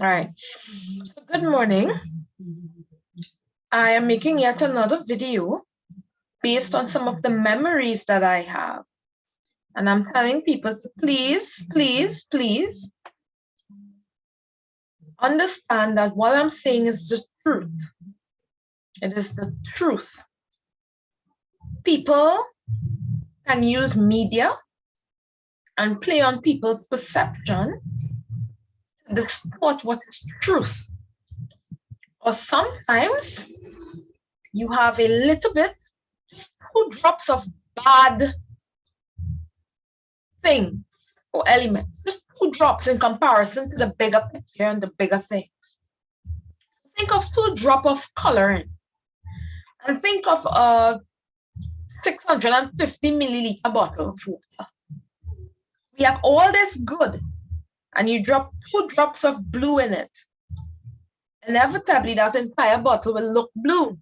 All right. So good morning. I am making yet another video based on some of the memories that I have. And I'm telling people to please, please, please understand that what I'm saying is the truth. It is the truth. People can use media and play on people's perception to distort what is truth. Or sometimes you have a little bit, 2 drops of bad things or elements, just 2 drops in comparison to the bigger picture and the bigger things. Think of 2 drops of coloring and think of a 650 milliliter bottle of water. We have all this good and you drop 2 drops of blue in it. Inevitably, that entire bottle will look blue.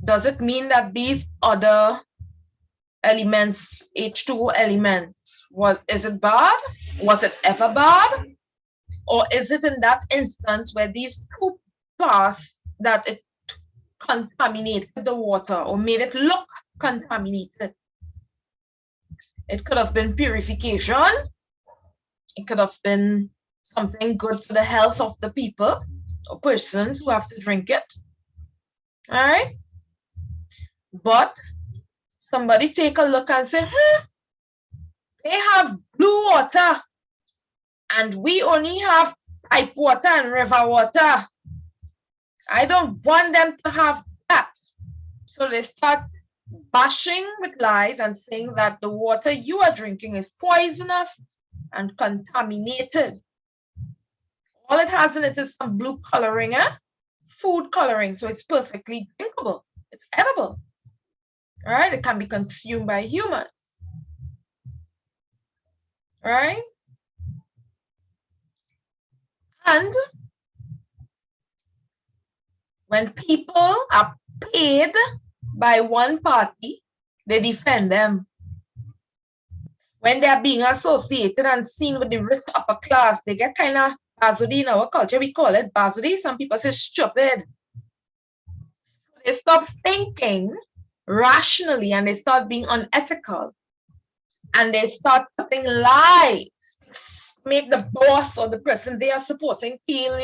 Does it mean that these other elements, H2O elements, is it bad? Was it ever bad? Or is it in that instance where these 2 parts that it contaminated the water or made it look contaminated? It could have been purification. It could have been something good for the health of the people or persons who have to drink it. All right. But somebody take a look and say, they have blue water and we only have pipe water and river water. I don't want them to have that. So they start bashing with lies and saying that the water you are drinking is poisonous and contaminated. All it has in it is some blue coloring, food coloring, so it's perfectly drinkable. It's edible. All right, it can be consumed by humans. All right? And when people are paid by one party, they defend them. When they are being associated and seen with the rich upper class, they get kind of bazudi in our culture. We call it bazudi. Some people say stupid. They stop thinking rationally and they start being unethical. And they start putting lies to make the boss or the person they are supporting feel,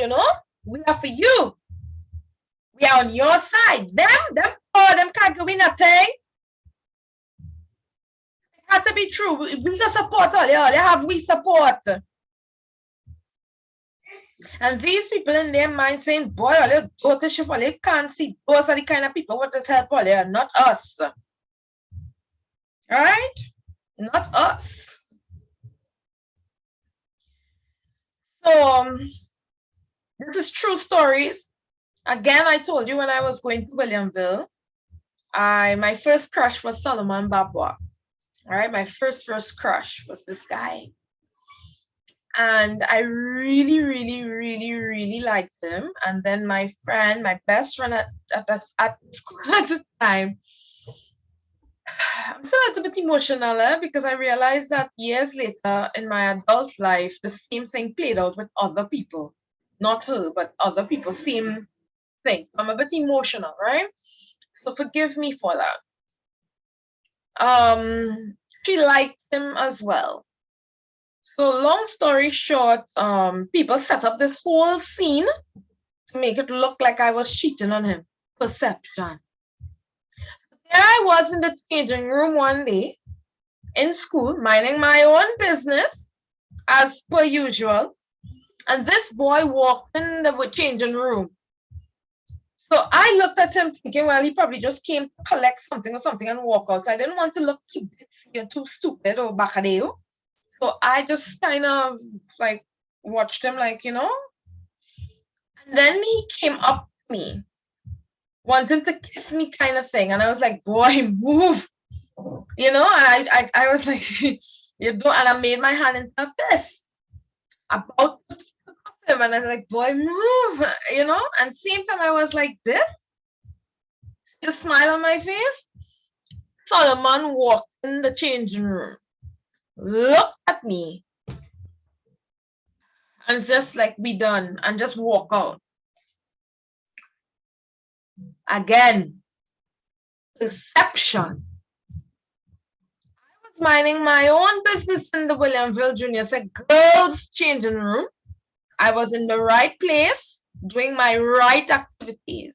we are for you. We are on your side. Them can't give me nothing. It has to be true. We can support all. They have we support. And these people in their mind saying, boy, all you go to shift, all you can't see. Those are the kind of people what does help all there, not us. All right? Not us. So, this is true stories. Again, I told you when I was going to Williamville, my first crush was Solomon Babwa. All right, my first crush was this guy. And I really, really, really, really liked him. And then my best friend at school at the time, I'm still a little bit emotional because I realized that years later in my adult life, the same thing played out with other people. Not her, but other people, same thing. So I'm a bit emotional, right? So forgive me for that. She liked him as well. So long story short, people set up this whole scene to make it look like I was cheating on him. Perception. So there I was in the changing room one day in school, minding my own business as per usual. And this boy walked in the changing room. So I looked at him thinking, well, he probably just came to collect something or something and walk out. So I didn't want to look too stupid or bacadeo. So I just kind of like watched him like, And then he came up to me, wanting to kiss me kind of thing. And I was like, boy, move. And I was like, you don't. And I made my hand into a fist. About to him. And I was like, boy, move. And same time I was like this. See the smile on my face? Solomon walked in the changing room. Look at me. and just like be done and just walk out. Again, perception. I was minding my own business in the Williamville Junior Sec girls' changing room. I was in the right place, doing my right activities.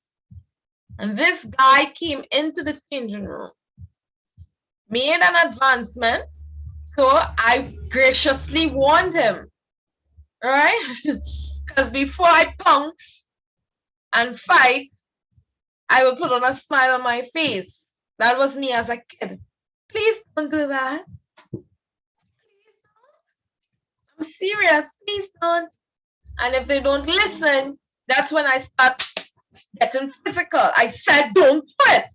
And this guy came into the changing room, made an advancement, so I graciously warned him, right? Because before I pounce and fight, I will put on a smile on my face. That was me as a kid. Please don't do that. Please don't. I'm serious. Please don't. And if they don't listen, that's when I start getting physical. I said, don't do it.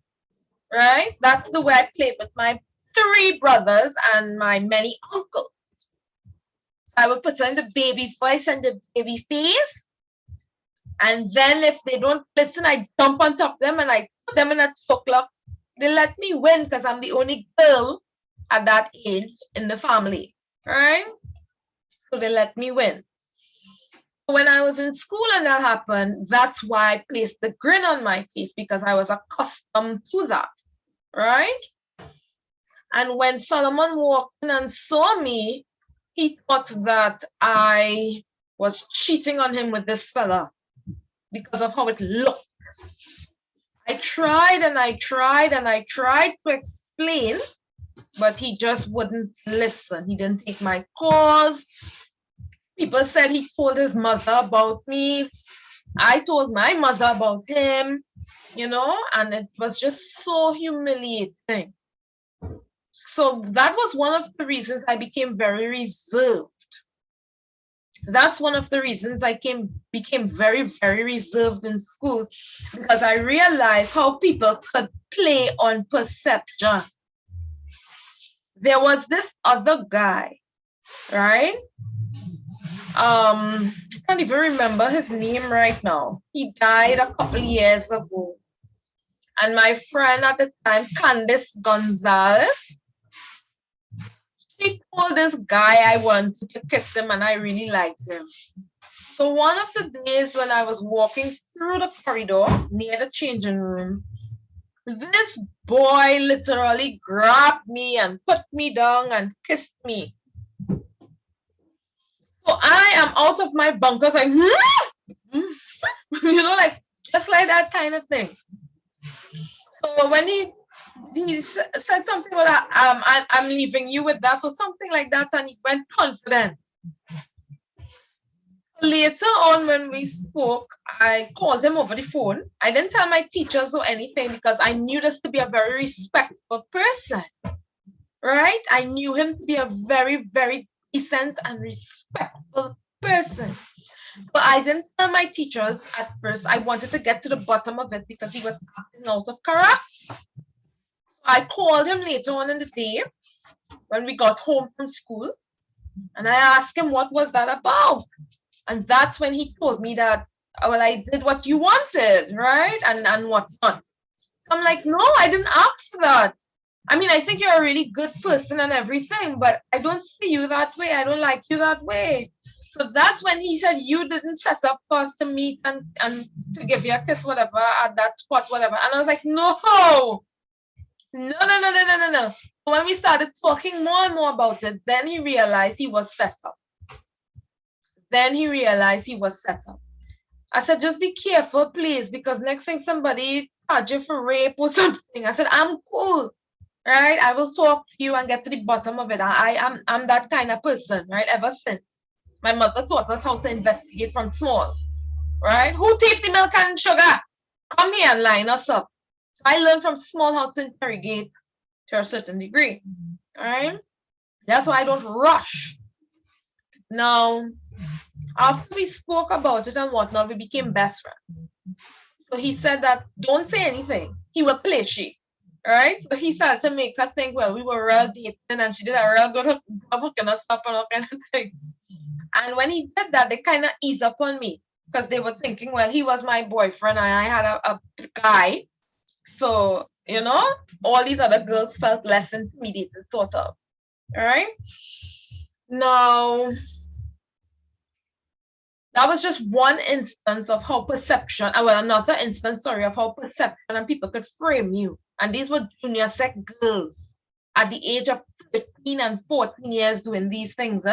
Right? That's the way I played with my 3 brothers and my many uncles. I would put on the baby voice and the baby face. And then if they don't listen, I jump on top of them and I put them in a chocolate. They let me win because I'm the only girl at that age in the family. Right? So they let me win. When I was in school and that happened, that's why I placed the grin on my face, because I was accustomed to that, right? And when Solomon walked in and saw me, he thought that I was cheating on him with this fella because of how it looked. I tried and I tried and I tried to explain, but he just wouldn't listen. He didn't take my calls. People said he told his mother about me. I told my mother about him, you know, and it was just so humiliating. So that was one of the reasons I became very reserved. That's one of the reasons I became very, very reserved in school, because I realized how people could play on perception. There was this other guy, right? I can't even remember his name right now. He died a couple years ago. And my friend at the time, Candice Gonzalez, she told this guy I wanted to kiss him and I really liked him. So one of the days when I was walking through the corridor near the changing room, this boy literally grabbed me and put me down and kissed me. So I am out of my bunkers, like, you know, like just like that kind of thing. So when he said something about I'm leaving you with that or something like that, and he went confident. Later on, when we spoke, I called him over the phone. I didn't tell my teachers or anything because I knew this to be a very respectful person, right? I knew him to be a very, very decent and respectful person. But I didn't tell my teachers at first. I wanted to get to the bottom of it because he was acting out of character. I called him later on in the day when we got home from school, and I asked him what was that about. And that's when he told me that, well, I did what you wanted, right? And whatnot. I'm like, no, I didn't ask for that. I mean, I think you're a really good person and everything, but I don't see you that way. I don't like you that way. So that's when he said, you didn't set up for us to meet and to give you a kiss, whatever, at that spot, whatever. And I was like, no. When we started talking more and more about it, then he realized he was set up. I said, just be careful, please, because next thing somebody charge you for rape or something. I said, I'm cool, right? I will talk to you and get to the bottom of it. I'm that kind of person, right? Ever since. My mother taught us how to investigate from small, right? Who takes the milk and sugar? Come here and line us up. I learned from small how to interrogate to a certain degree, all right? That's why I don't rush. Now, after we spoke about it and whatnot, we became best friends. So he said that don't say anything. He will play she, right? But he started to make her think, well, we were real dating and she did a real good hooking us up and all kind of thing. And when he did that, they kind of eased up on me because they were thinking, well, he was my boyfriend and I had a guy. So, you know, all these other girls felt less intimidated, sort of. All right? Now, That was just one instance of how perception, well, another instance, sorry, of how perception and people could frame you. And these were junior sec girls at the age of 15 and 14 years doing these things.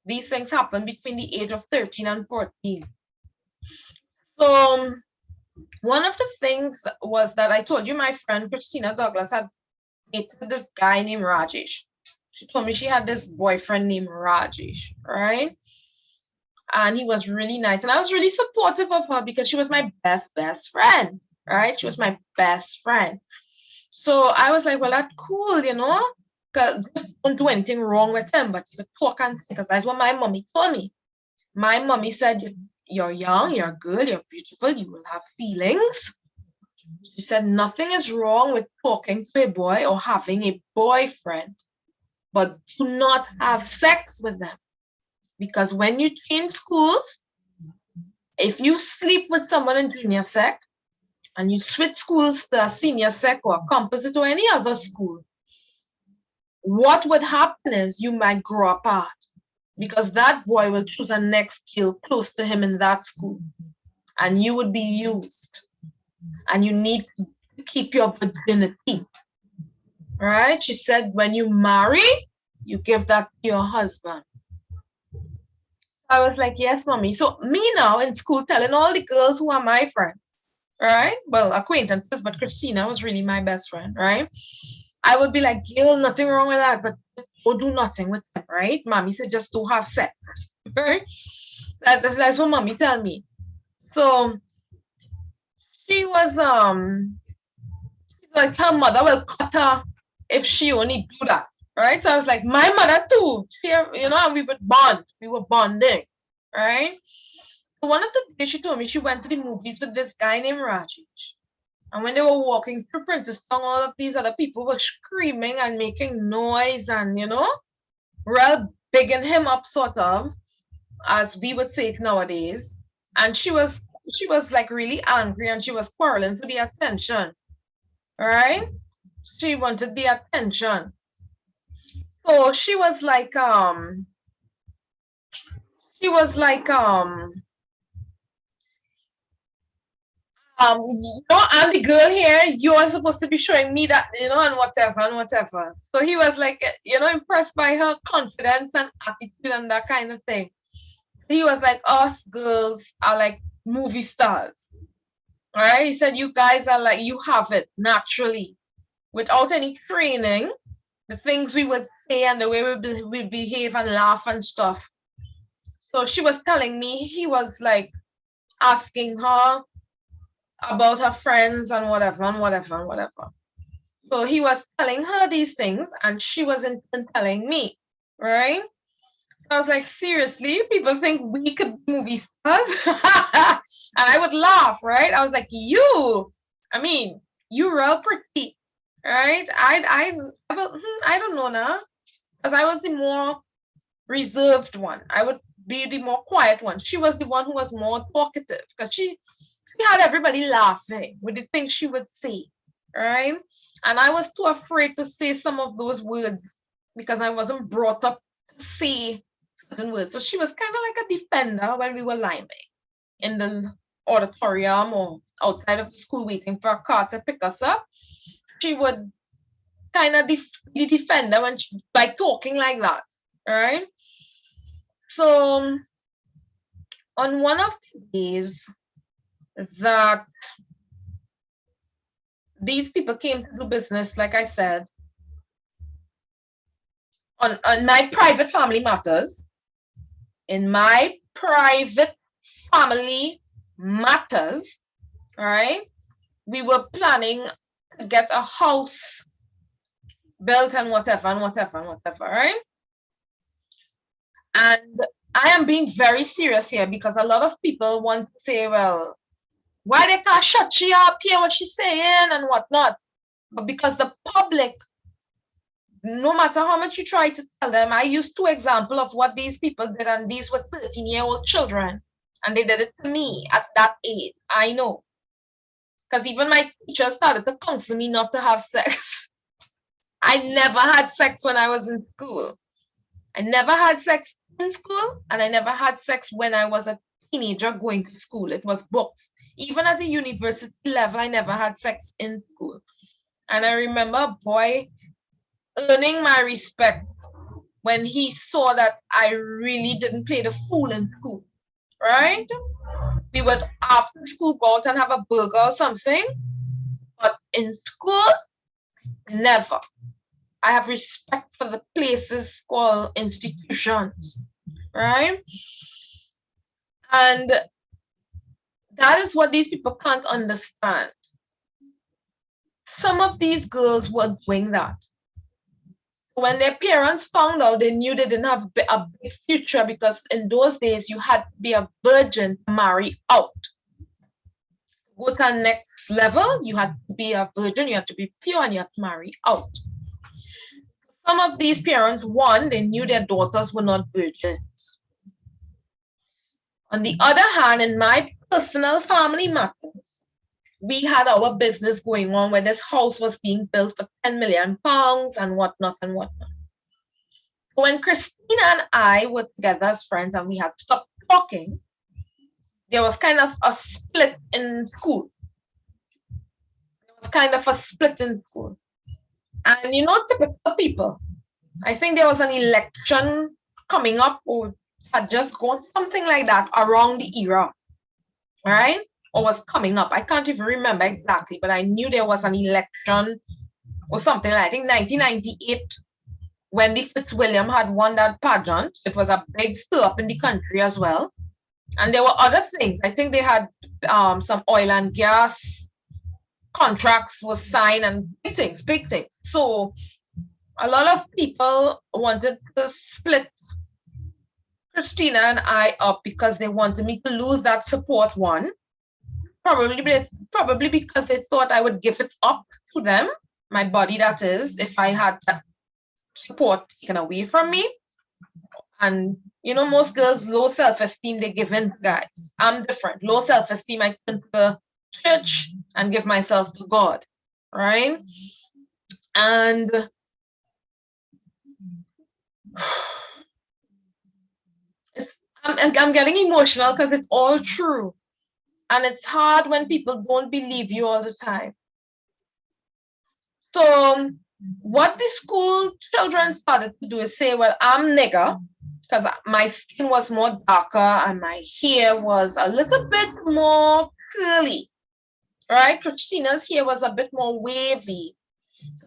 These things happen between the age of 13 and 14. So one of the things was that I told you my friend Christina Douglas had dated this guy named Rajesh. She told me she had this boyfriend named Rajesh, right? And he was really nice. And I was really supportive of her because she was my best friend, right? She was my best friend. So I was like, well, that's cool, you know, because don't do anything wrong with him, but you talk and think, because that's what my mommy told me. My mommy said, you're young, you're good, you're beautiful, you will have feelings. She said, nothing is wrong with talking to a boy or having a boyfriend, but do not have sex with them. Because when you change schools, if you sleep with someone in junior sec and you switch schools to a senior sec or a composite or any other school, what would happen is you might grow apart because that boy will choose a next skill close to him in that school and you would be used and you need to keep your virginity. Right? She said, when you marry, you give that to your husband. I was like, yes, mommy. So me now in school telling all the girls who are my friends, right? Well, acquaintances, but Christina was really my best friend, right? I would be like, girl, nothing wrong with that, but don't do nothing with them, right? Mommy said, just don't have sex, right? That's what mommy tell me. So she was, she's like, her mother will cut her if she only do that, right? So I was like, my mother too. She, you know, we would bond. We were bonding, right? So one of the days she told me she went to the movies with this guy named Rajesh. And when they were walking through Princeton, all of these other people were screaming and making noise and, you know, real bigging him up, sort of, as we would say it nowadays. And she was like really angry and she was quarreling for the attention, right? She wanted the attention. So she was like, you know, I'm the girl here, you're supposed to be showing me that, you know, and whatever. So he was like, you know, impressed by her confidence and attitude and that kind of thing. He was like, us girls are like movie stars. All right. He said, you guys are like, you have it naturally without any training. The things we would say and the way we behave and laugh and stuff. So she was telling me he was like asking her about her friends and whatever. So he was telling her these things and she wasn't telling me, right? I was like, seriously, people think we could be movie stars? And I would laugh, right? I was like, you real pretty, right? I don't know now, because I was the more reserved one. I would be the more quiet one. She was the one who was more talkative because she had everybody laughing with the things she would say, right? And I was too afraid to say some of those words because I wasn't brought up to say certain words. So she was kind of like a defender when we were liming in the auditorium or outside of the school waiting for a car to pick us up. She would kind of be the defender by talking like that, right? So on one of the days that these people came to do business, like I said, on my private family matters, in my private family matters, right? We were planning to get a house built and whatever, right? And I am being very serious here because a lot of people want to say, well, why they can't shut she up, hear what she's saying and whatnot. But because the public, no matter how much you try to tell them, I used 2 examples of what these people did, and these were 13-year-old children, and they did it to me at that age. I know. Because even my teacher started to counsel me not to have sex. I never had sex when I was in school. I never had sex in school, and I never had sex when I was a teenager going to school. It was books. Even at the university level, I never had sex in school. And I remember a boy earning my respect when he saw that I really didn't play the fool in school, right? We would after school go out and have a burger or something, but in school, never. I have respect for the places called institutions, right? And that is what these people can't understand. Some of these girls were doing that. When their parents found out, they knew they didn't have a big future, because in those days you had to be a virgin to marry out. Go to the next level, you had to be a virgin, you had to be pure, and you had to marry out. Some of these parents, one, they knew their daughters were not virgins. On the other hand, in my personal family matters, we had our business going on where this house was being built for 10 million pounds and whatnot and whatnot. So when Christina and I were together as friends and we had stopped talking, there was kind of a split in school. And you know, typical people, I think there was an election coming up or had just gone, something like that, around the era, right? Or was coming up. I can't even remember exactly, but I knew there was an election or something like, I think 1998, when the Fitzwilliam had won that pageant. It was a big stir up in the country as well. And there were other things. I think they had some oil and gas contracts was signed and big things. So a lot of people wanted to split Christina and I up because they wanted me to lose that support, one. Probably because they thought I would give it up to them, my body that is, if I had that support taken away from me. And you know, most girls, low self-esteem, they give in, guys. I'm different. Low self-esteem, I turn to church and give myself to God, right? And I'm getting emotional because it's all true. And it's hard when people don't believe you all the time. So what the school children started to do is say, well, I'm nigger, because my skin was more darker and my hair was a little bit more curly, right? Christina's hair was a bit more wavy.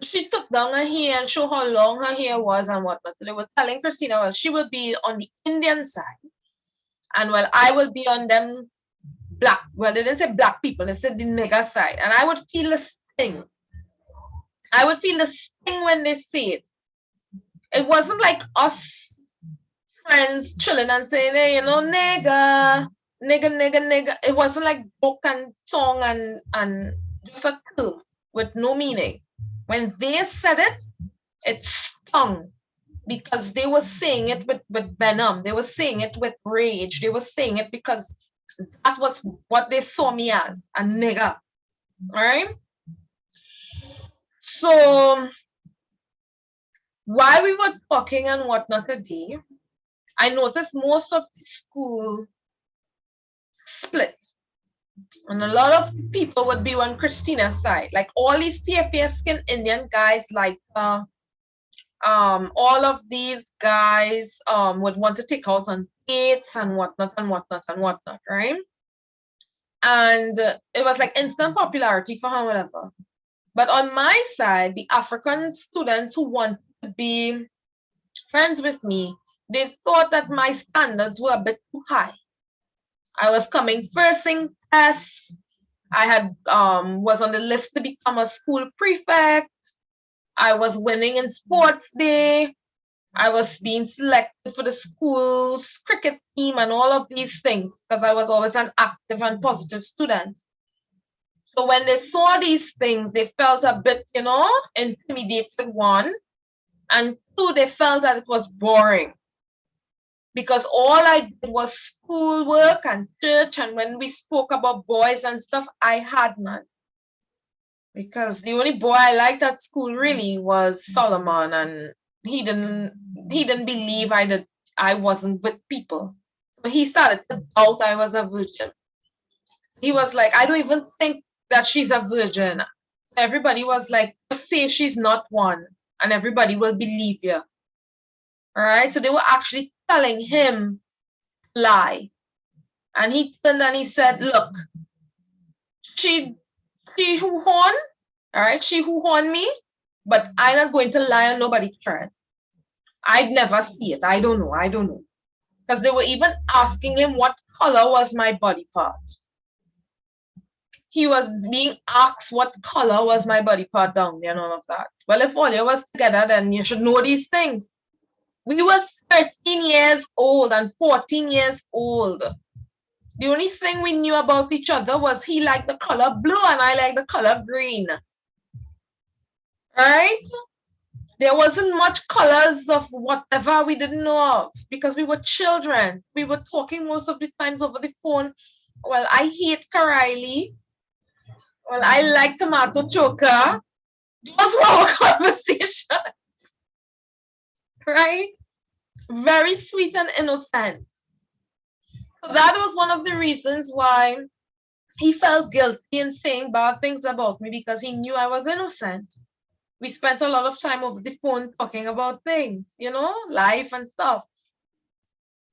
She took down her hair and showed how long her hair was and whatnot. So they were telling Christina, well, she will be on the Indian side, and well, I will be on them black. Well, they didn't say black people, they said the nigger side. And I would feel the sting. I would feel the sting when they say it. It wasn't like us friends chilling and saying, hey, you know, nigger. It wasn't like book and song and just a term with no meaning. When they said it, it stung, because they were saying it with venom. They were saying it with rage. They were saying it because that was what they saw me as, a nigger, right? So while we were talking and whatnot today, I noticed most of the school split. And a lot of people would be on Christina's side. Like all these fair skin Indian guys, like all of these guys would want to take out on dates and whatnot, right? And it was like instant popularity for her, whatever. But on my side, the African students who wanted to be friends with me, they thought that my standards were a bit too high. I was coming first in tests. I had was on the list to become a school prefect. I was winning in sports day. I was being selected for the school's cricket team and all of these things, because I was always an active and positive student. So when they saw these things, they felt a bit, you know, intimidated, one. And two, they felt that it was boring, because all I did was schoolwork and church. And when we spoke about boys and stuff, I had none. Because the only boy I liked at school really was Solomon, and he didn't believe I did I wasn't with people. So he started to doubt I was a virgin. He was like, I don't even think that she's a virgin. Everybody was like, just say she's not one, and everybody will believe you. All right. So they were actually telling him lie. And he turned and he said, look, she who horn, all right, she who horn me, but I'm not going to lie on nobody's turn. I'd never see it. I don't know. Because they were even asking him what color was my body part. He was being asked what color was my body part down there and all of that. Well, if all you was together, then you should know these things. We were 13 years old and 14 years old. The only thing we knew about each other was he liked the color blue and I liked the color green. Right? There wasn't much colors of whatever we didn't know of because we were children. We were talking most of the times over the phone. Well, I hate Karaili. Well, I like tomato choker. Those were our conversations. Right? Very sweet and innocent. So that was one of the reasons why he felt guilty in saying bad things about me, because he knew I was innocent. We spent a lot of time over the phone talking about things, you know, life and stuff.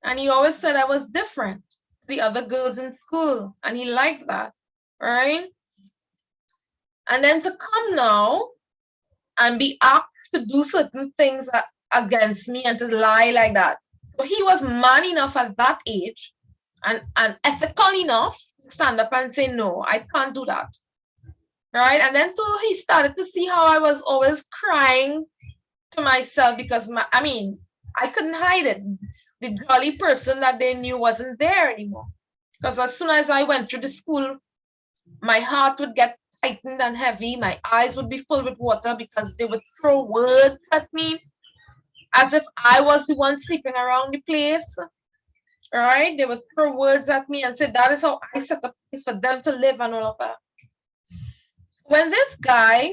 And he always said I was different to the other girls in school, and he liked that, right? And then to come now and be asked to do certain things against me and to lie like that. So he was man enough at that age and ethical enough to stand up and say, no, I can't do that. Right? And then he started to see how I was always crying to myself because I couldn't hide it. The jolly person that they knew wasn't there anymore. Because as soon as I went through the school, my heart would get tightened and heavy. My eyes would be full with water because they would throw words at me as if I was the one sleeping around the place. Right? They would throw words at me and say, that is how I set up things for them to live and all of that. When this guy,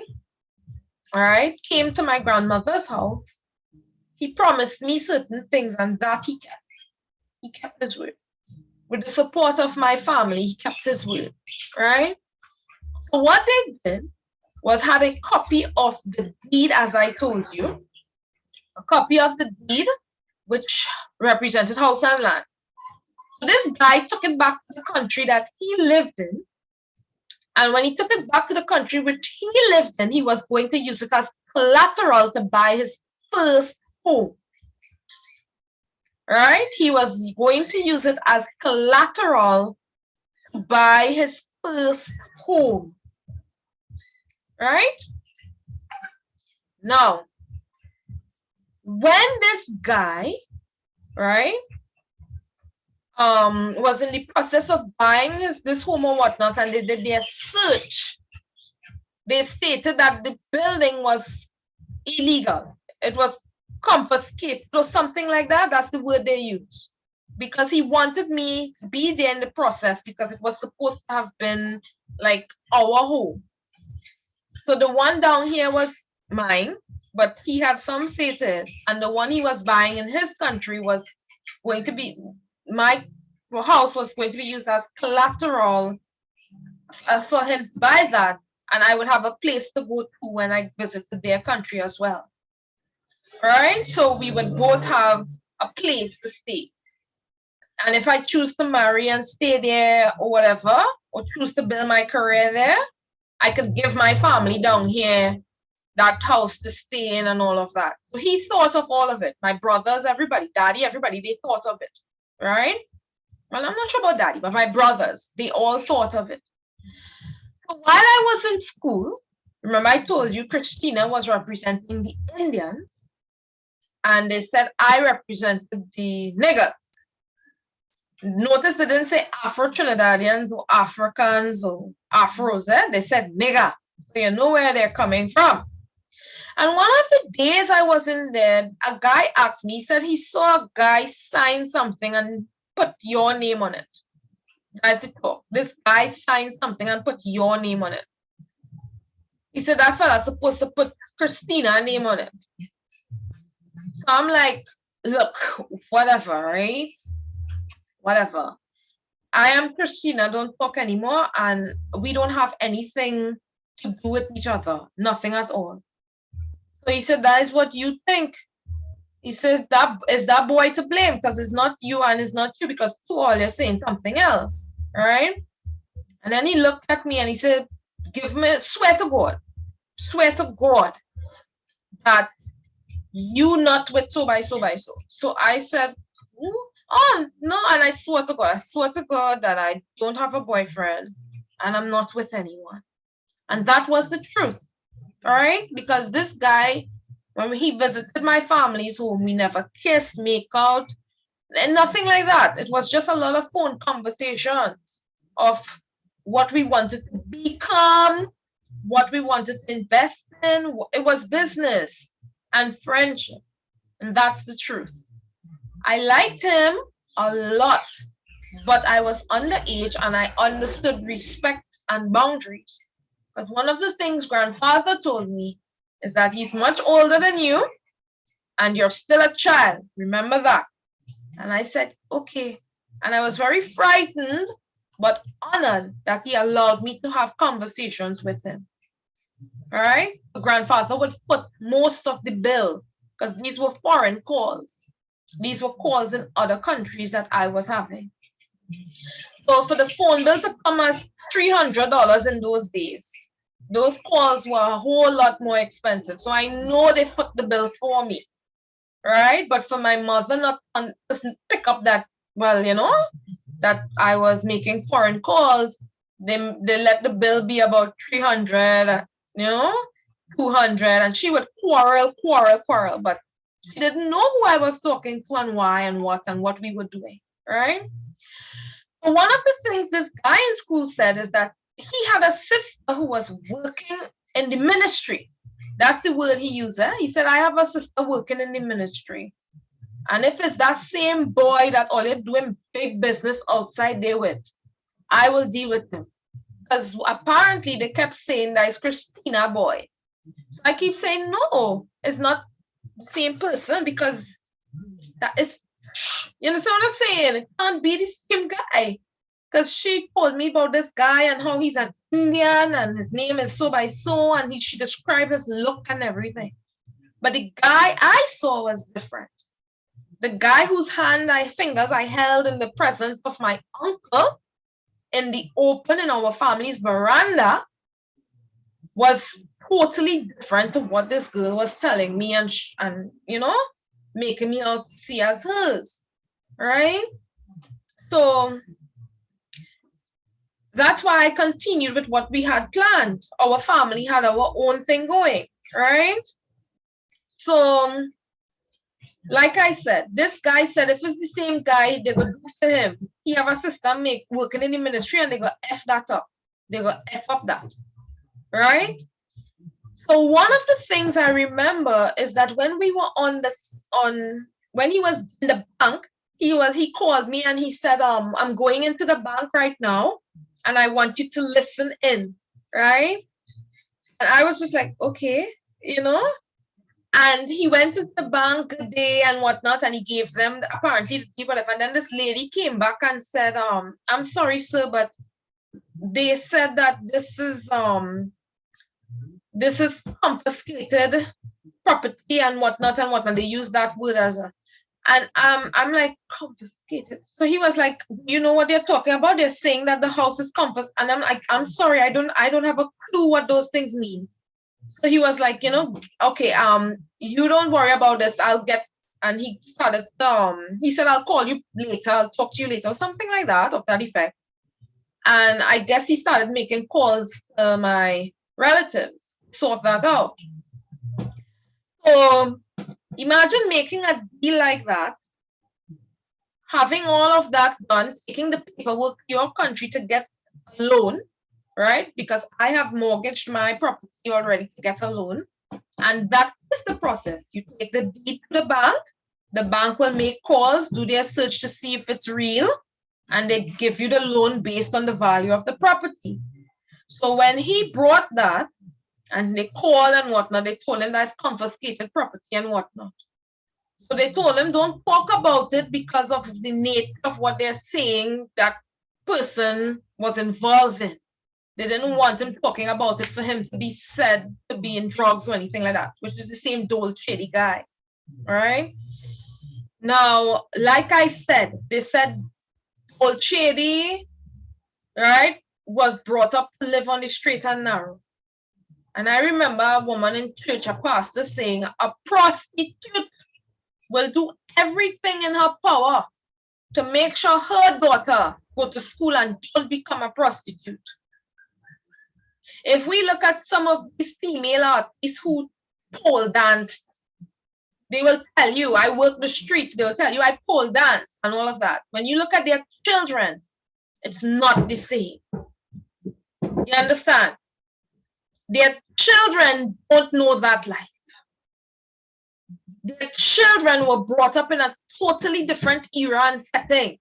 all right, came to my grandmother's house, he promised me certain things and that he kept. He kept his word. With the support of my family, he kept his word, right? So what they did was had a copy of the deed, as I told you, a copy of the deed, which represented house and land. So this guy took it back to the country that he lived in. And when he took it back to the country which he lived in, he was going to use it as collateral to buy his first home. Right? He was going to use it as collateral to buy his first home. Right? Now, when this guy, right, was in the process of buying this home or whatnot, and they did their search, they stated that the building was illegal. It was confiscated or something like that. That's the word they use. Because he wanted me to be there in the process because it was supposed to have been like our home. So the one down here was mine, but he had some say to it. And the one he was buying in his country was going to be, my house was going to be used as collateral for him to buy that. And I would have a place to go to when I visited their country as well. Right? So we would both have a place to stay. And if I choose to marry and stay there or whatever, or choose to build my career there, I could give my family down here that house to stay in and all of that. So he thought of all of it. My brothers, everybody, daddy, everybody, they thought of it. Right? Well, I'm not sure about daddy, but my brothers, they all thought of it. So while I was in school, remember I told you Christina was representing the Indians, and they said I represented the niggers. Notice they didn't say Afro-Trinidadians or Africans or Afros. They said nigger. So you know where they're coming from. And one of the days I was in there, a guy asked me, he said he saw a guy sign something and put your name on it. That's it. This guy signed something and put your name on it. He said that fella's supposed to put Christina's name on it. So I'm like, look, whatever, right? Whatever. I am Christina, don't talk anymore, and we don't have anything to do with each other. Nothing at all. So he said, that is what you think. He says, that is that boy to blame because it's not you and it's not you because to all you're saying something else. Right? And then he looked at me and he said, swear to God that you not with so by so by so. So I said, oh no, and I swear to God that I don't have a boyfriend and I'm not with anyone. And that was the truth. All right, because this guy, when he visited my family's home, we never kissed, make out, and nothing like that. It was just a lot of phone conversations of what we wanted to become, what we wanted to invest in. It was business and friendship, and that's the truth. I liked him a lot, but I was underage and I understood respect and boundaries. Because one of the things grandfather told me is that he's much older than you and you're still a child. Remember that. And I said, okay. And I was very frightened, but honored that he allowed me to have conversations with him. All right. The grandfather would foot most of the bill because these were foreign calls. These were calls in other countries that I was having. So for the phone bill to come as $300 in those days, those calls were a whole lot more expensive. So I know they foot the bill for me, right? But for my mother not to pick up that, well, you know, that I was making foreign calls, they let the bill be about 300, you know, 200, and she would quarrel, but she didn't know who I was talking to and why and what we were doing, right? But one of the things this guy in school said is that he had a sister who was working in the ministry. That's the word he used. He said, I have a sister working in the ministry. And if it's that same boy that all you're doing big business outside there with, I will deal with him. Because apparently they kept saying that it's Christina boy. I keep saying, no, it's not the same person because that is, you understand what I'm saying? It can't be the same guy. Because she told me about this guy and how he's an Indian and his name is so by so, and she described his look and everything. But the guy I saw was different. The guy whose fingers I held in the presence of my uncle in the open in our family's veranda was totally different to what this girl was telling me and you know, making me out to see as hers, right? So that's why I continued with what we had planned. Our family had our own thing going, right? So, like I said, this guy said if it's the same guy, they go do for him. He have a sister working in the ministry and they go F that up. They go F up that, right? So one of the things I remember is that when we were when he was in the bank, he called me and he said, I'm going into the bank right now and I want you to listen in, right? And I was just like, okay, you know? And he went to the bank a day and whatnot, and he gave them apparently the tea, whatever. And then this lady came back and said, I'm sorry, sir, but they said that this is confiscated property and whatnot and whatnot. They use that word as a, and I'm like, confiscated. So he was like, you know what they're talking about? They're saying that the house is confiscated. And I'm like, I'm sorry, I don't have a clue what those things mean. So he was like, you know, okay, you don't worry about this. I'll get, and he started, he said, I'll call you later, I'll talk to you later, or something like that, of that effect. And I guess he started making calls to my relatives, sort that out. So imagine making a deal like that, having all of that done, taking the paperwork to your country to get a loan, right? Because I have mortgaged my property already to get a loan. And that is the process. You take the deed to the bank will make calls, do their search to see if it's real, and they give you the loan based on the value of the property. So when he brought that, and they called and whatnot, they told him that's confiscated property and whatnot. So they told him, don't talk about it because of the nature of what they're saying that person was involved in. They didn't want him talking about it for him to be said to be in drugs or anything like that, which is the same Dole Shady guy. All right. Now, like I said, they said Dole Shady, right, was brought up to live on the straight and narrow. And I remember a woman in church, a pastor, saying a prostitute will do everything in her power to make sure her daughter go to school and don't become a prostitute. If we look at some of these female artists who pole dance, they will tell you, I work the streets, they will tell you, I pole dance and all of that. When you look at their children, it's not the same. You understand? Their children don't know that life. Their children were brought up in a totally different era and setting.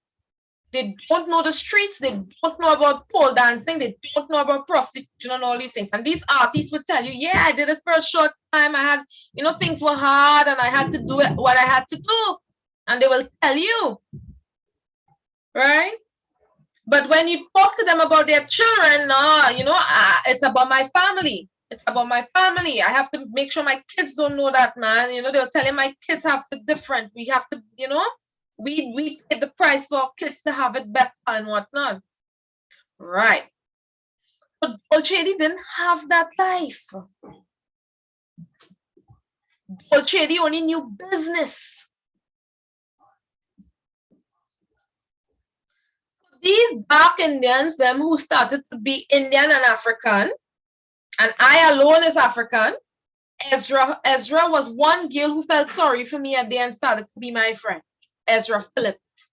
They don't know the streets. They don't know about pole dancing. They don't know about prostitution and all these things. And these artists would tell you, yeah, I did it for a short time. I had, things were hard and I had to do it, what I had to do. And they will tell you, right? But when you talk to them about their children, it's about my family. It's about my family. I have to make sure my kids don't know that, man. They'll tell you my kids have to different. We have to, we pay the price for our kids to have it better and whatnot. Right. But Dole Shady didn't have that life. Dole Shady only knew business. These dark Indians, them who started to be Indian and African, and I alone is African. Ezra was one girl who felt sorry for me at the end, started to be my friend. Ezra Phillips.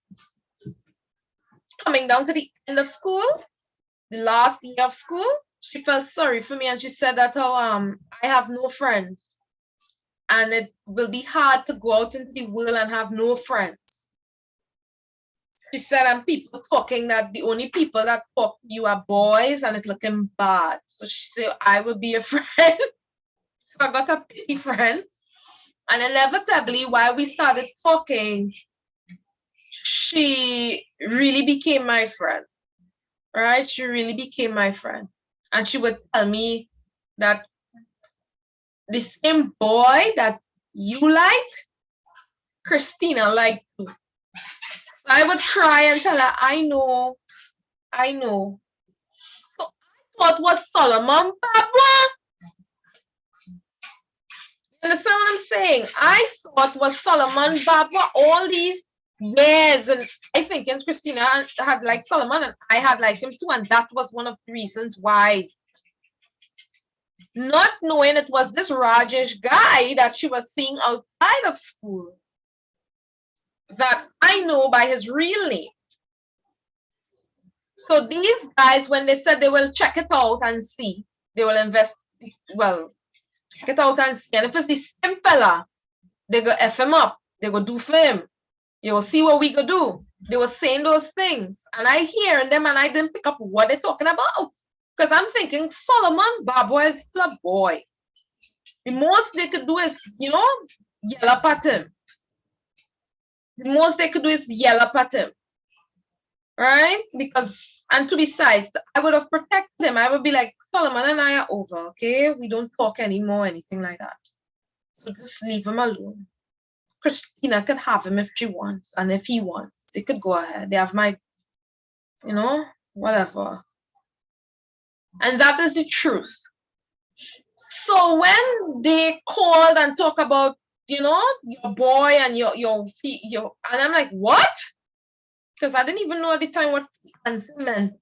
Coming down to the end of school, the last year of school, she felt sorry for me and she said that I have no friends and it will be hard to go out into the world and have no friends. She said, and people talking that the only people that talk to you are boys and it's looking bad. So she said, I will be a friend. So I got a pretty friend. And inevitably, while we started talking, she really became my friend. Right? She really became my friend. And she would tell me that the same boy that you like, Christina liked too. So I would try and tell her, I know. So I thought was Solomon Babwa. You understand what I'm saying? I thought was Solomon Babwa all these years. And I think Christina had liked Solomon and I had liked him too. And that was one of the reasons why. Not knowing it was this Rajesh guy that she was seeing outside of school that I know by his real name. So these guys, when they said they will check it out and see, they will invest, check it out and see. And if it's the same fella, they go F him up. They go do for him. You will see what we go do. They were saying those things. And I hear them and I didn't pick up what they're talking about. Because I'm thinking Solomon Babwa is still a boy. The most they could do is, yell up at him. The most they could do is yell up at him. Right? Because, and to be size, I would have protected him. I would be like, Solomon and I are over, okay? We don't talk anymore, anything like that. So just leave him alone. Christina could have him if she wants. And if he wants, they could go ahead. They have my, whatever. And that is the truth. So when they called and talk about, your boy and your and I'm like, what? Because I didn't even know at the time what fiancé meant.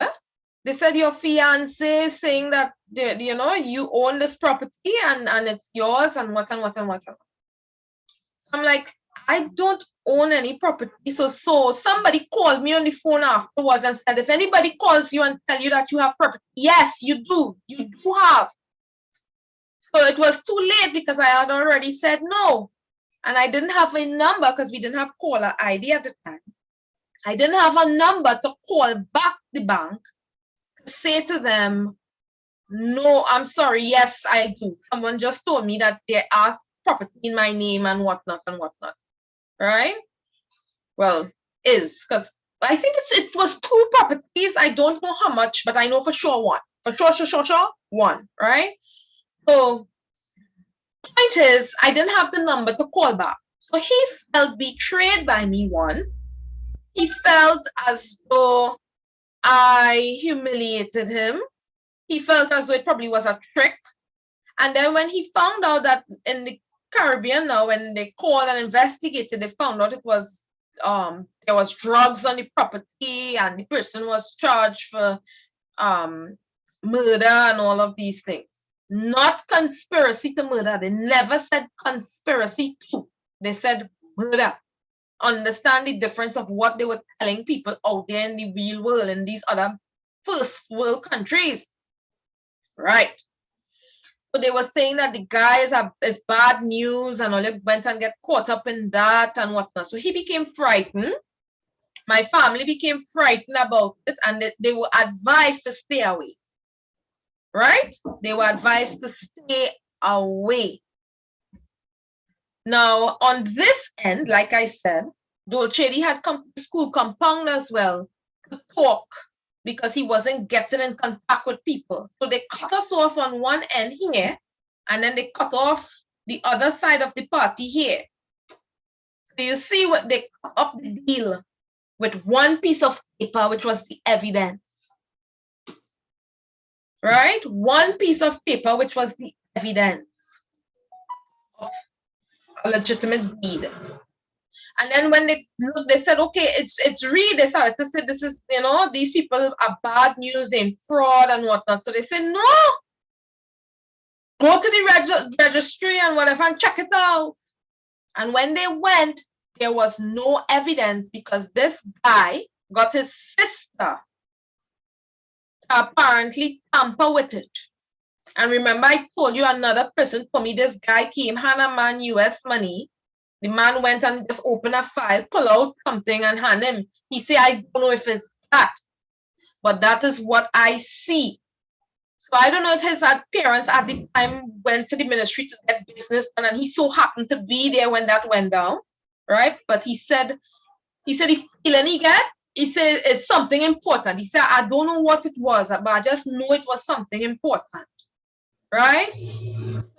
They said your fiance saying that, you own this property and it's yours and what. So I'm like, I don't own any property. So somebody called me on the phone afterwards and said, if anybody calls you and tell you that you have property, yes, you do. You do have. So it was too late because I had already said no. And I didn't have a number because we didn't have caller ID at the time. I didn't have a number to call back the bank to say to them, no, I'm sorry, yes, I do. Someone just told me that they asked property in my name and whatnot and whatnot. right? Well, is, because I think it was 2 properties. I don't know how much, but I know for sure one. For sure, one, right? So point is, I didn't have the number to call back. So he felt betrayed by me, one. He felt as though I humiliated him. He felt as though it probably was a trick. And then when he found out that in the Caribbean now, when they called and investigated, they found out it was there was drugs on the property and the person was charged for murder and all of these things. Not conspiracy to murder. They never said conspiracy to. They said murder. Understand the difference of what they were telling people out there in the real world in these other first world countries. Right. So they were saying that the guys it's bad news and all, they went and get caught up in that and whatnot. So he became frightened. My family became frightened about it, and they were advised to stay away. Right? They were advised to stay away. Now, on this end, like I said, Dolce had come to the school compound as well to talk because he wasn't getting in contact with people. So they cut us off on one end here, and then they cut off the other side of the party here. So you see what they cut up the deal with one piece of paper, which was the evidence. Right? One piece of paper, which was the evidence of a legitimate deed. And then when they looked, they said, okay, it's real. They started to say, this is, these people are bad news, they're in fraud and whatnot. So they said, no, go to the registry and whatever and check it out. And when they went, there was no evidence because this guy got his sister to apparently tamper with it. And remember, I told you another person told me this guy came, hand a man US money. The man went and just opened a file, pull out something and hand him. He said, I don't know if it's that, but that is what I see. So I don't know if his parents at the time went to the ministry to get business done, and he so happened to be there when that went down, right? But he said the feeling he got, he said it's something important. He said, I don't know what it was, but I just know it was something important, right?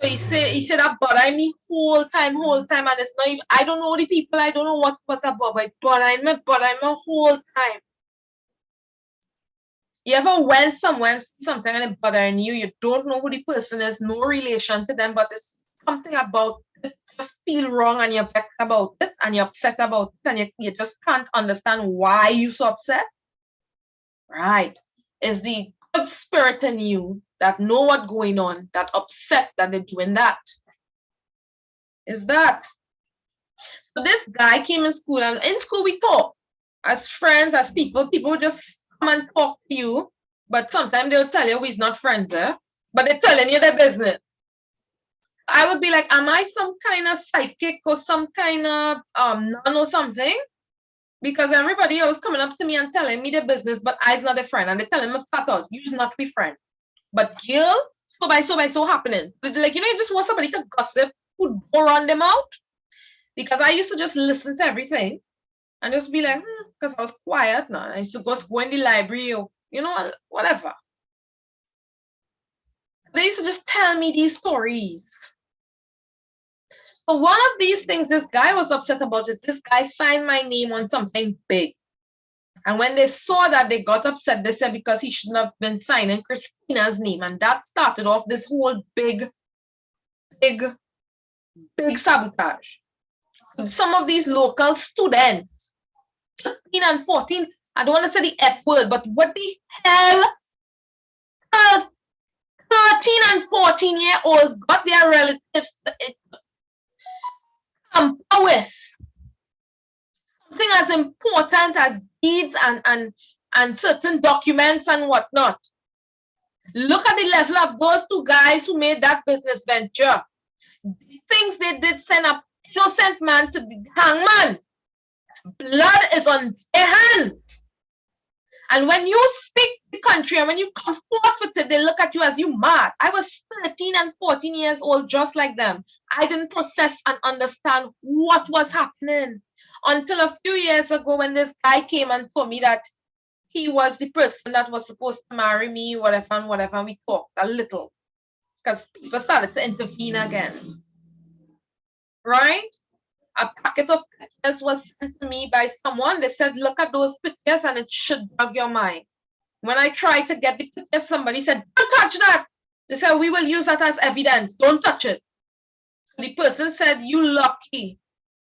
So he said that bothered me whole time, and it's not even, I don't know the people, I don't know what was about, but it bothered me whole time. You ever went somewhere and something and it bothering you, you don't know who the person is, no relation to them, but it's something about it just feel wrong and you're vexed about it and you're upset about it and you just can't understand why you're so upset? Right. It's the good spirit in you that know what's going on, that upset that they're doing that. Is that. So this guy came in school, and in school we talk as friends, as people just come and talk to you, but sometimes they'll tell you we're not friends, but they're telling you their business. I would be like, am I some kind of psychic or some kind of nun or something? Because everybody else coming up to me and telling me their business, but I's not a friend, and they telling me flat out, you's not be friend. But girl, so happening. So like, you just want somebody to gossip who go run them out. Because I used to just listen to everything and just be like, because I was quiet now. I used to go in the library or, whatever. They used to just tell me these stories. So one of these things this guy was upset about is this guy signed my name on something big. And when they saw that, they got upset. They said because he shouldn't have been signing Christina's name. And that started off this whole big sabotage. So some of these local students, 13 and 14, I don't want to say the F word, but what the hell? 13 and 14-year-olds got their relatives to tamper with something as important as deeds and certain documents and whatnot. Look at the level of those two guys who made that business venture. The things they did send an innocent man to the hangman. Blood is on their hands. And when you speak the country and when you come forth with it, they look at you as you mad. I was 13 and 14 years old, just like them. I didn't process and understand what was happening. until a few years ago when this guy came and told me that he was the person that was supposed to marry me, whatever and whatever. And we talked a little because people started to intervene again. Right? A packet of pictures was sent to me by someone. They said, look at those pictures and it should jog your mind. When I tried to get the pictures, somebody said, don't touch that. They said, we will use that as evidence. Don't touch it. So the person said, you lucky.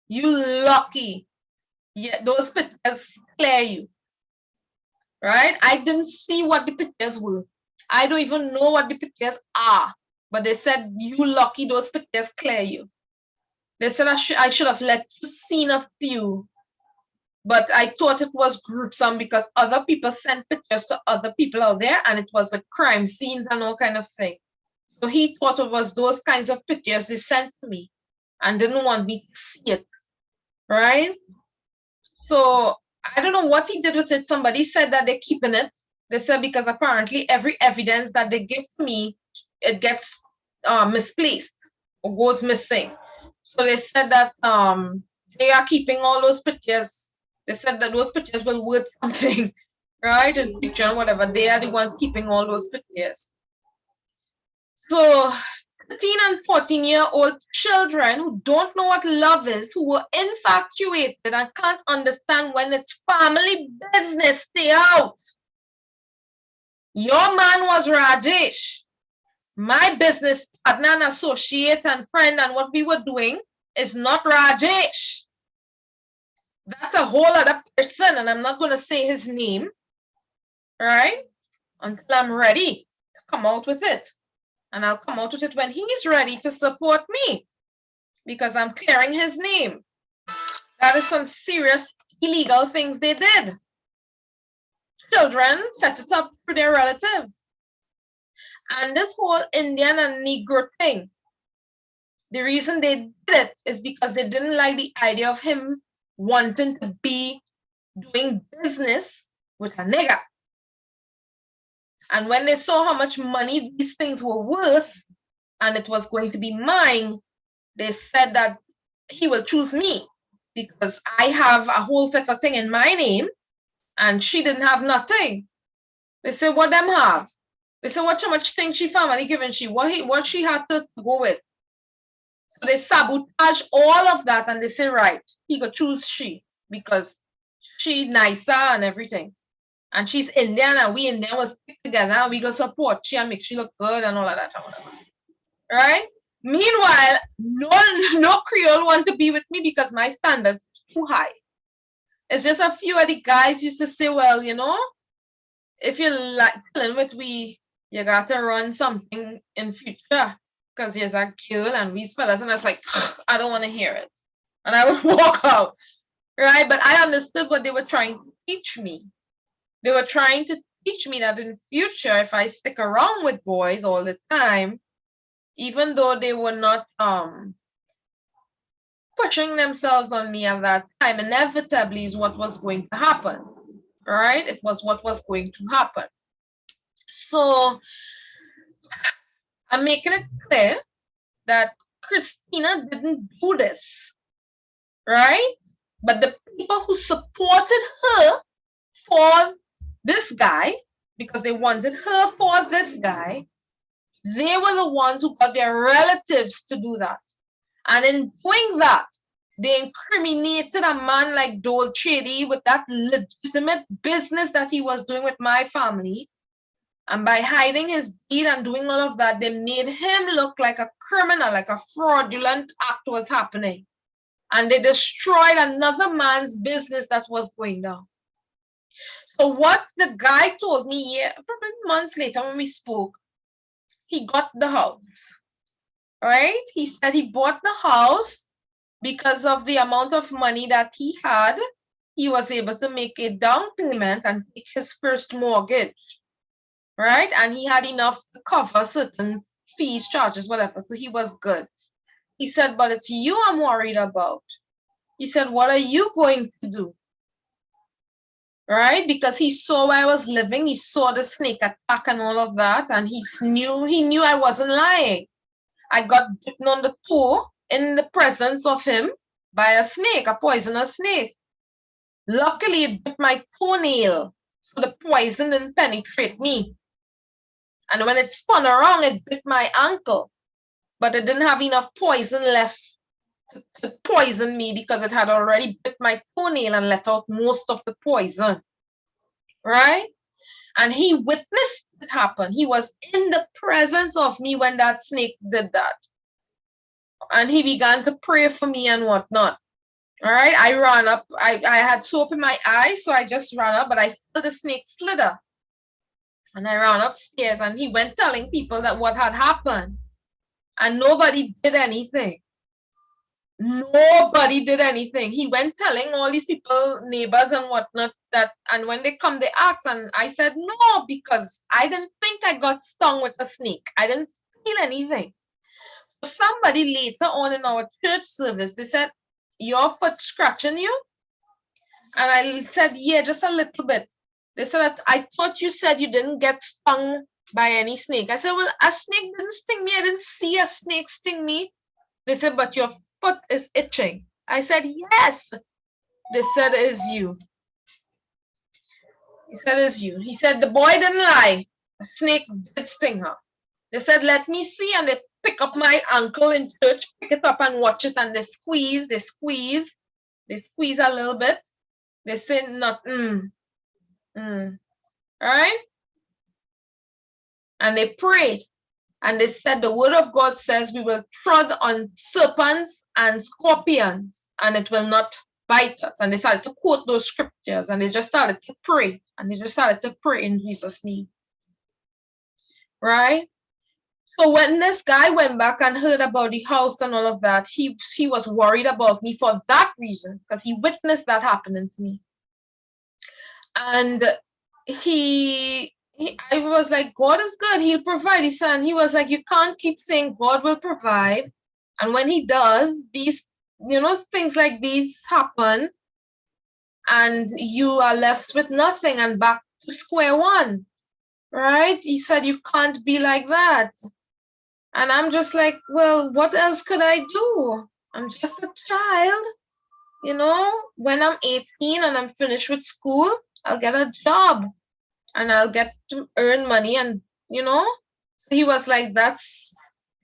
You lucky. Yeah, those pictures clear you. Right? I didn't see what the pictures were. I don't even know what the pictures are. But they said, you lucky, those pictures clear you. They said I should have let you see a few. But I thought it was gruesome because other people sent pictures to other people out there and it was with crime scenes and all kind of thing. So he thought it was those kinds of pictures they sent to me and didn't want me to see it. Right? So I don't know what he did with it. Somebody said that they're keeping it. They said because apparently every evidence that they give to me, it gets misplaced or goes missing. So they said that they are keeping all those pictures. They said that those pictures will worth something, right? In future and whatever. They are the ones keeping all those pictures. So 13 and 14-year-old children who don't know what love is, who were infatuated and can't understand when it's family business, stay out. Your man was Rajesh. My business partner and associate and friend and what we were doing is not Rajesh. That's a whole other person and I'm not going to say his name, right? Until I'm ready to come out with it. And I'll come out with it when he's ready to support me because I'm clearing his name. That is some serious illegal things they did. Children set it up for their relatives. And this whole Indian and Negro thing, the reason they did it is because they didn't like the idea of him wanting to be doing business with a nigger. And when they saw how much money these things were worth and it was going to be mine, they said that he will choose me because I have a whole set of things in my name and she didn't have nothing. They said, what them have? They said, what so much things she family given she? What she had to go with? So they sabotage all of that and they say, right, he could choose she because she nicer and everything. And she's Indian and we Indian will stick together and we go support she and make she look good and all of that. Right? Meanwhile, no Creole want to be with me because my standards are too high. It's just a few of the guys used to say, well, you know, if you like dealing with we, you got to run something in future because there's a girl and we fellas. And I was like, I don't want to hear it. And I would walk out. Right? But I understood what they were trying to teach me. They were trying to teach me that in future, if I stick around with boys all the time, even though they were not pushing themselves on me at that time, inevitably is what was going to happen, right? It was what was going to happen. So I'm making it clear that Christina didn't do this, right? But the people who supported her for this guy, because they wanted her for this guy, they were the ones who got their relatives to do that. And in doing that, they incriminated a man like Dole Chady with that legitimate business that he was doing with my family. And by hiding his deed and doing all of that, they made him look like a criminal, like a fraudulent act was happening. And they destroyed another man's business that was going down. So what the guy told me, probably months later when we spoke, he got the house, right? He said he bought the house because of the amount of money that he had. He was able to make a down payment and take his first mortgage, right? And he had enough to cover certain fees, charges, whatever. So he was good. He said, but it's you I'm worried about. He said, what are you going to do? Right? Because he saw where I was living, he saw the snake attack and all of that, and he knew I wasn't lying. I got bitten on the toe in the presence of him, by a snake, a poisonous snake. Luckily, it bit my toenail, so the poison didn't penetrate me. And when it spun around, it bit my ankle. But it didn't have enough poison left to poison me because it had already bit my toenail and let out most of the poison. Right? And he witnessed it happen. He was in the presence of me when that snake did that. And he began to pray for me and whatnot. All right, I ran up. I had soap in my eyes, so I just ran up, but I felt the snake slither. And I ran upstairs, and he went telling people that what had happened. And nobody did anything. Nobody did anything. He went telling all these people, neighbors and whatnot, that, and when they come, they ask, and I said no, because I didn't think I got stung with a snake. I didn't feel anything. Somebody later on in our church service, they said, your foot scratching you? And I said, yeah, just a little bit. They said, I thought you said you didn't get stung by any snake. I said, well, a snake didn't sting me. I didn't see a snake sting me. They said, but your foot is itching. I said, yes. They said, it is you. He said, it is you. He said, the boy didn't lie. A snake did sting her. They said, let me see. And they pick up my ankle in church, pick it up and watch it. And they squeeze a little bit. They say, not, all right? And they prayed. And they said, the word of God says we will tread on serpents and scorpions, and it will not bite us. And they started to quote those scriptures, and they just started to pray. And they just started to pray in Jesus' name. Right? So when this guy went back and heard about the house and all of that, he was worried about me for that reason, because he witnessed that happening to me. And I was like, God is good. He'll provide. He was like, you can't keep saying God will provide. And when he does, these, things like these happen, and you are left with nothing and back to square one. Right? He said, you can't be like that. And I'm just like, well, what else could I do? I'm just a child. When I'm 18 and I'm finished with school, I'll get a job and I'll get to earn money. And, he was like, that's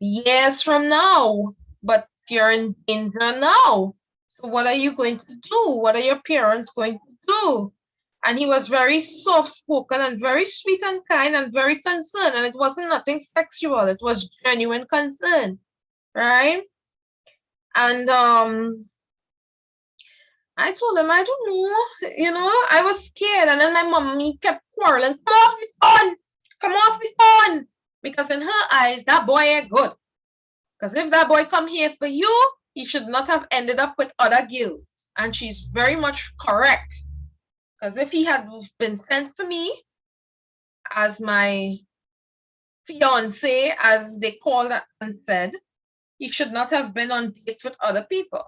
years from now, but you're in danger now. So what are you going to do? What are your parents going to do? And he was very soft-spoken and very sweet and kind and very concerned. And it wasn't nothing sexual. It was genuine concern, right? And I told him, I don't know, I was scared. And then my mommy kept quarreling, come off the phone. Because in her eyes, that boy ain't good. Because if that boy come here for you, he should not have ended up with other girls. And she's very much correct. Because if he had been sent for me as my fiance, as they called and said, he should not have been on dates with other people.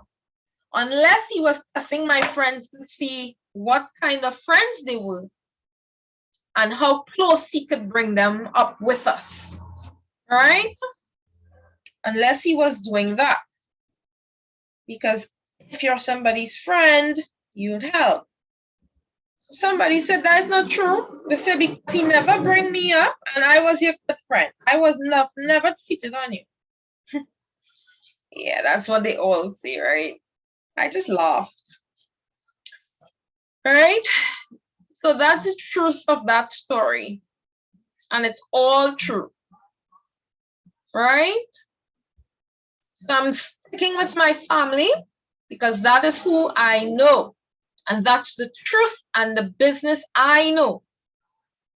Unless he was testing my friends to see what kind of friends they were and how close he could bring them up with us, right? Unless he was doing that. Because if you're somebody's friend, you'd help. Somebody said that is not true. They said because he never bring me up and I was your good friend. I was never cheated on you. Yeah, that's what they all say, right? I just laughed. Right? So that's the truth of that story. And it's all true. Right? So I'm sticking with my family because that is who I know. And that's the truth and the business I know.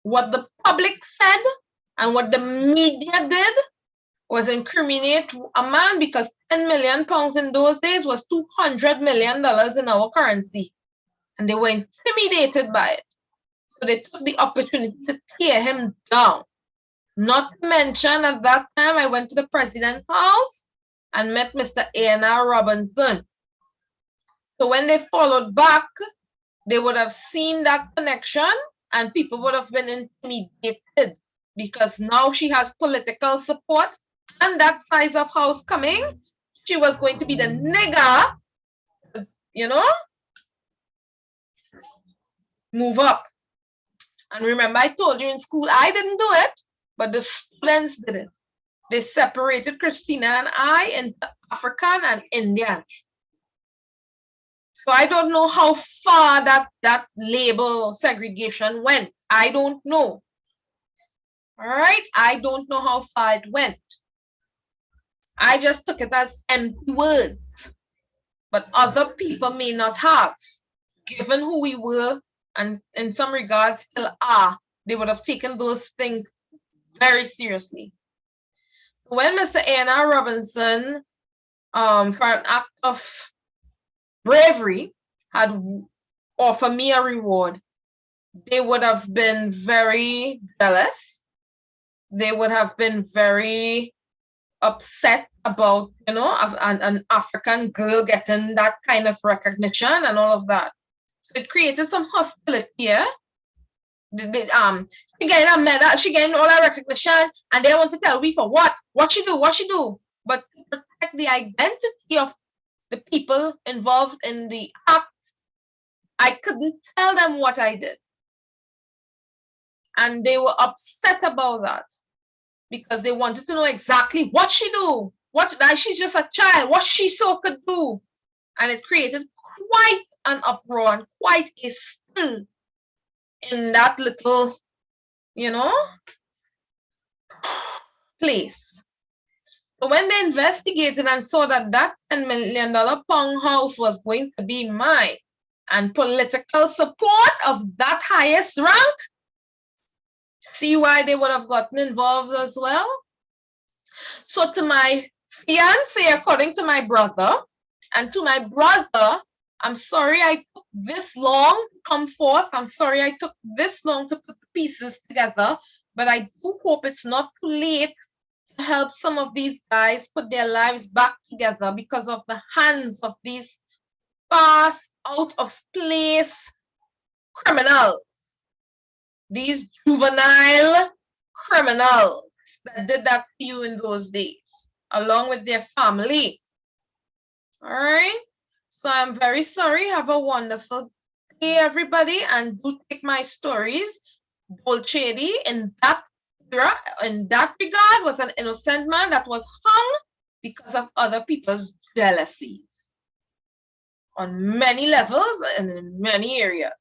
What the public said and what the media did was incriminate a man because 10 million pounds in those days was $200 million in our currency. And they were intimidated by it. So they took the opportunity to tear him down. Not to mention, at that time, I went to the president's house and met Mr. A.N.R. Robinson. So when they followed back, they would have seen that connection and people would have been intimidated because now she has political support and that size of house coming. She was going to be the nigger you know, move up. And remember, I told you in school, I didn't do it, but the students did it. They separated Christina and I into African and Indian. So I don't know how far that label segregation went. I don't know. All right? I don't know how far it went. I just took it as empty words. But other people may not have. Given who we were, and in some regards still are, they would have taken those things very seriously. So when Mr. A.N.R. Robinson, for an act of bravery, had offered me a reward, they would have been very jealous. They would have been very upset about, you know, an African girl getting that kind of recognition and all of that. So it created some hostility, yeah? She getting a medal, she getting all that recognition, and they want to tell me for what? What she do? But to protect the identity of the people involved in the act, I couldn't tell them what I did. And they were upset about that because they wanted to know exactly what she do. She's just a child, what she so could do. And it created quite an uproar and quite a stir in that little, you know, place. So when they investigated and saw that that $10 million pound house was going to be mine, and political support of that highest rank, see why they would have gotten involved as well? So to my fiance, according to my brother, and to my brother, I'm sorry I took this long to come forth. I'm sorry I took this long to put the pieces together, but I do hope it's not too late to help some of these guys put their lives back together because of the hands of these fast, out of place criminals. These juvenile criminals that did that to you in those days, along with their family. All right? So I'm very sorry. Have a wonderful day, everybody. And do take my stories. Dolcedi, in that regard, was an innocent man that was hung because of other people's jealousies on many levels and in many areas.